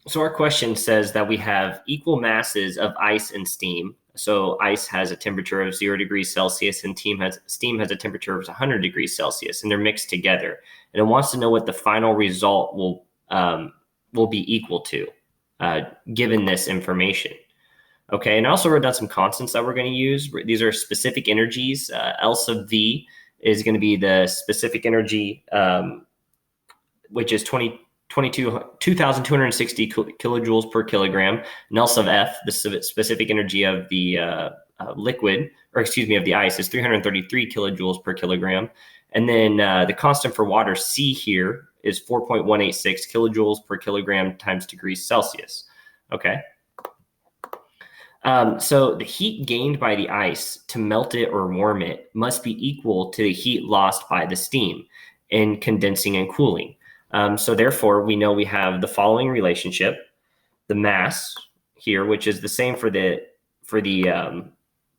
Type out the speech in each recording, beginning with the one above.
So our question says that we have equal masses of ice and steam. So ice has a temperature of 0 degrees Celsius and steam has a temperature of 100 degrees Celsius, and they're mixed together. And it wants to know what the final result will be equal to, given this information. Okay, and I also wrote down some constants that we're going to use. These are specific energies. L sub V is going to be the specific energy, which is 2,260 kilojoules per kilogram. And L sub F, the specific energy of the liquid, or excuse me, of the ice, is 333 kilojoules per kilogram. And then the constant for water, C here, is 4.186 kilojoules per kilogram times degrees Celsius. Okay. So the heat gained by the ice to melt it or warm it must be equal to the heat lost by the steam in condensing and cooling. So therefore, we know we have the following relationship: the mass here, which is the same for the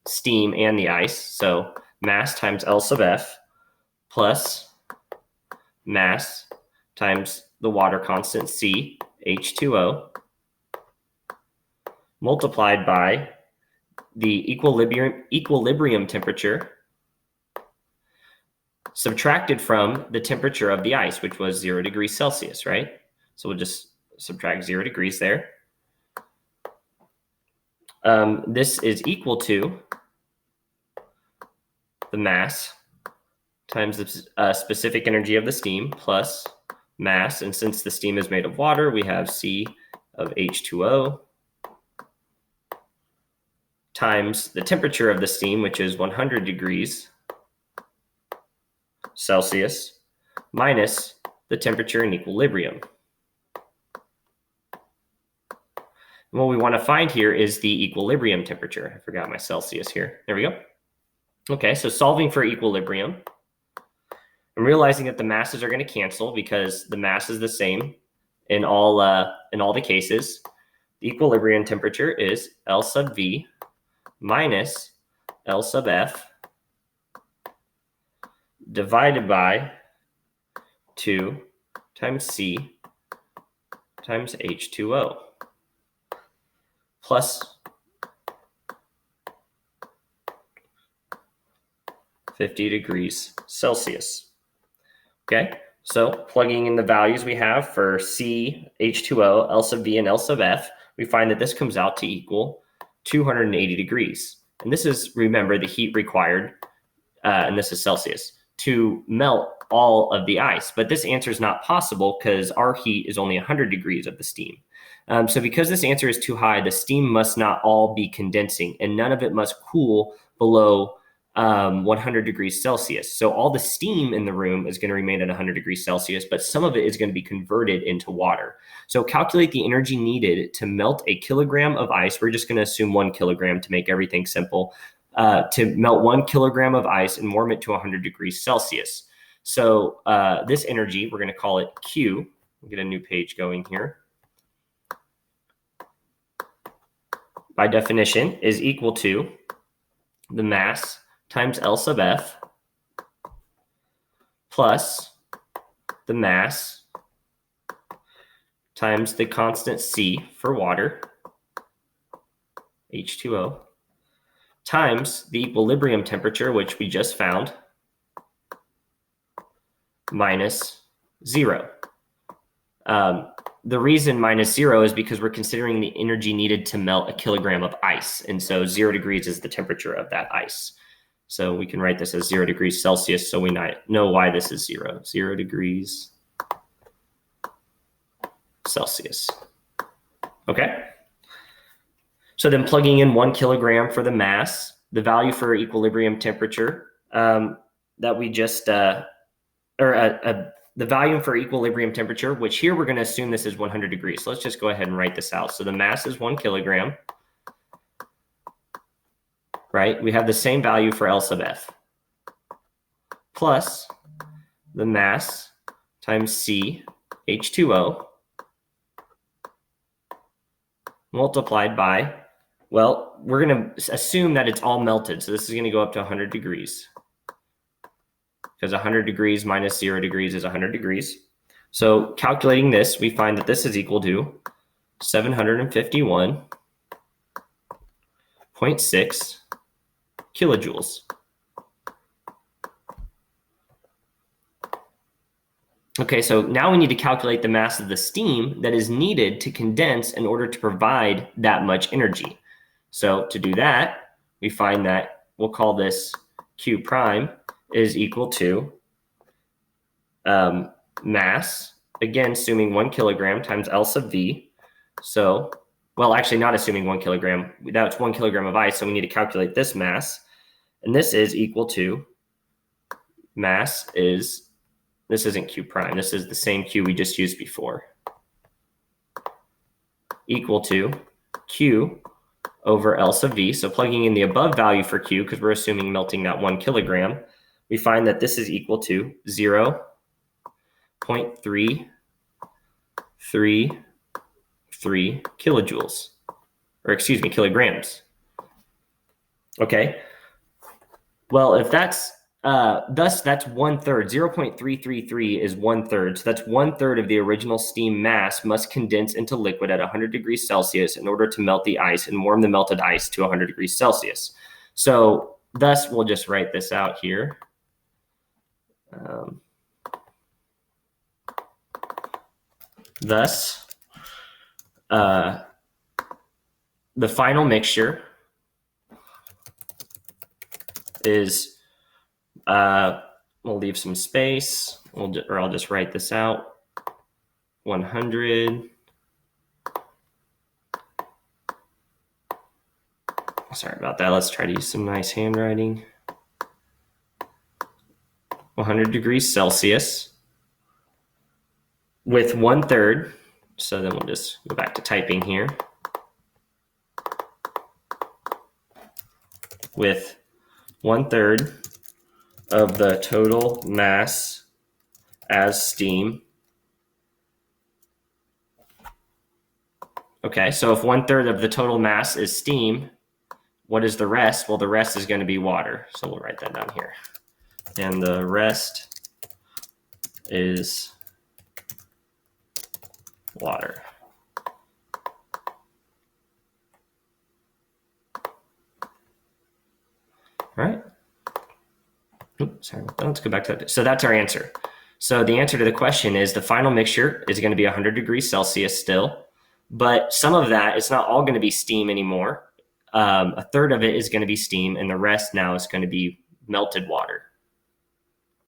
steam and the ice. So mass times L sub F plus mass times the water constant C, H2O, multiplied by the equilibrium temperature subtracted from the temperature of the ice, which was 0 degrees Celsius, right? So we'll just subtract 0 degrees there. This is equal to the mass times the specific energy of the steam plus mass. And since the steam is made of water, we have C of H2O times the temperature of the steam, which is 100 degrees Celsius, minus the temperature in equilibrium. And what we want to find here is the equilibrium temperature. I forgot my Celsius here. There we go. Okay, so solving for equilibrium. I'm realizing that the masses are going to cancel because the mass is the same in all the cases. The equilibrium temperature is L sub V minus L sub F divided by 2 times C times H2O plus 50 degrees Celsius. Okay, so plugging in the values we have for C, H2O, L sub V, and L sub F, we find that this comes out to equal 280 degrees. And this is, remember, the heat required, and this is Celsius, to melt all of the ice. But this answer is not possible because our heat is only 100 degrees of the steam. So because this answer is too high, the steam must not all be condensing, and none of it must cool below 100 degrees Celsius. So all the steam in the room is going to remain at 100 degrees Celsius, but some of it is going to be converted into water. So calculate the energy needed to melt a kilogram of ice. We're just going to assume 1 kilogram to make everything simple. To melt 1 kilogram of ice and warm it to 100 degrees Celsius. So this energy, we're going to call it Q. We'll get a new page going here. By definition, is equal to the mass times L sub F plus the mass times the constant C for water, H2O, times the equilibrium temperature, which we just found, minus 0. The reason minus 0 is because we're considering the energy needed to melt a kilogram of ice. And so 0 degrees is the temperature of that ice. So we can write this as 0 degrees Celsius so we know why this is 0. 0 degrees Celsius. Okay. So then plugging in 1 kilogram for the mass, the value for equilibrium temperature that we just, the value for equilibrium temperature, which here we're going to assume this is 100 degrees. So let's just go ahead and write this out. So the mass is 1 kilogram, right? We have the same value for L sub F plus the mass times C, H2O, multiplied by, well, we're going to assume that it's all melted. So this is going to go up to 100 degrees. Because 100 degrees minus 0 degrees is 100 degrees. So calculating this, we find that this is equal to 751.6 kilojoules. Okay, so now we need to calculate the mass of the steam that is needed to condense in order to provide that much energy. So to do that, we find that we'll call this Q prime is equal to mass, again, assuming 1 kilogram times L sub V. So, well, actually not assuming 1 kilogram. That's 1 kilogram of ice, so we need to calculate this mass. And this is equal to, mass is, this isn't Q prime, this is the same Q we just used before, equal to Q over L sub V. So plugging in the above value for Q, because we're assuming melting that 1 kilogram, we find that this is equal to 0.333 kilojoules, or excuse me, kilograms. Okay. Well, if that's thus that's 1/3. 0.333 is 1/3. So that's 1/3 of the original steam mass must condense into liquid at 100 degrees Celsius in order to melt the ice and warm the melted ice to 100 degrees Celsius. So thus we'll just write this out here. Thus, the final mixture is, we'll leave some space, or I'll just write this out, 100, sorry about that, let's try to use some nice handwriting, 100 degrees Celsius with 1/3, so then we'll just go back to typing here, with 1/3 of the total mass as steam. Okay, so if 1/3 of the total mass is steam, what is the rest? Well, the rest is going to be water. So we'll write that down here. And the rest is water. All right. Oops, sorry about that. Let's go back to that. So that's our answer. So the answer to the question is the final mixture is going to be 100 degrees Celsius still, but some of that, it's not all going to be steam anymore. 1/3 of it is going to be steam, and the rest now is going to be melted water.